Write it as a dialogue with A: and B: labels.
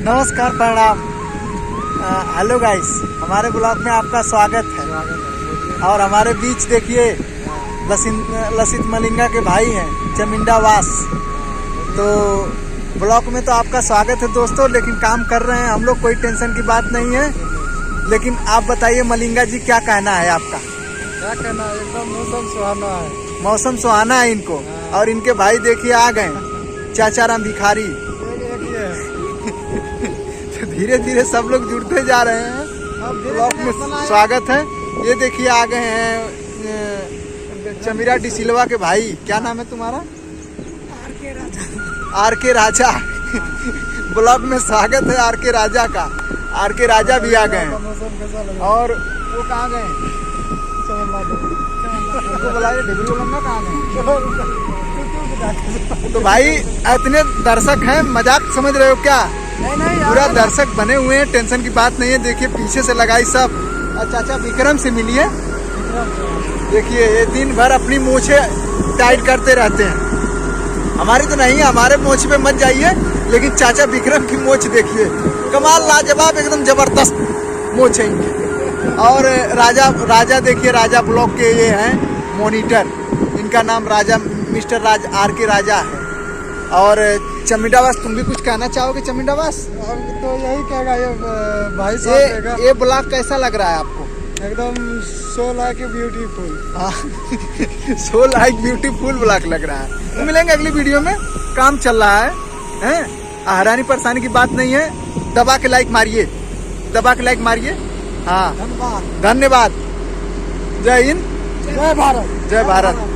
A: नमस्कार, प्रणाम। Hello guys, हमारे ब्लॉग में आपका स्वागत है। और हमारे बीच देखिए लसित मलिंगा के भाई हैं चमिंडा वास। तो ब्लॉग में तो आपका स्वागत है दोस्तों, लेकिन काम कर रहे हैं हम लोग, कोई टेंशन की बात नहीं है। लेकिन आप बताइए मलिंगा जी, क्या कहना है आपका?
B: क्या कहना है, एकदम मौसम सुहाना है।
A: मौसम सुहाना है इनको। और इनके भाई देखिए आ गए, चाचाराम भिखारी। तो धीरे धीरे सब लोग जुड़ते जा रहे हैं। ब्लॉग में स्वागत है। ये देखिए आ गए हैं चमीरा डी सिल्वा के भाई। क्या नाम है तुम्हारा? आर के राजा। ब्लॉग में स्वागत है आर के राजा का। आर के राजा भी आ गए हैं। और वो कहाँ गए? उनको बुलाइए, ढिबरूलंगा कहाँ गए? तो भाई इतने दर्शक हैं, मजाक समझ रहे हो क्या? पूरा दर्शक बने हुए हैं, टेंशन की बात नहीं है। देखिए पीछे से लगाई सब। और चाचा विक्रम से मिलिए। देखिए ये दिन भर अपनी मूछे टाइट करते रहते हैं। हमारी तो नहीं है, हमारे मूछ पे मत जाइए, लेकिन चाचा विक्रम की मूछ देखिए, कमाल, लाजवाब, एकदम जबरदस्त मूछ है इनकी। और राजा देखिए, राजा ब्लॉक के ये हैं मॉनिटर। इनका नाम राजा, मिस्टर राज, आर के राजा है। और चमिंडावास, तुम भी कुछ कहना चाहोगे चमिंडावास?
B: तो यही कहेगा ये भाई साहब।
A: ये ब्लॉग कैसा लग रहा है आपको?
B: एकदम so like beautiful.
A: So like beautiful blog लग रहा है। तो मिलेंगे अगली वीडियो में। काम चल रहा है, हैरानी परेशानी की बात नहीं है। दबा के लाइक मारिए, दबा के लाइक मारिए। हाँ, धन्यवाद। जय हिंद,
B: जय भारत।
A: जय भारत।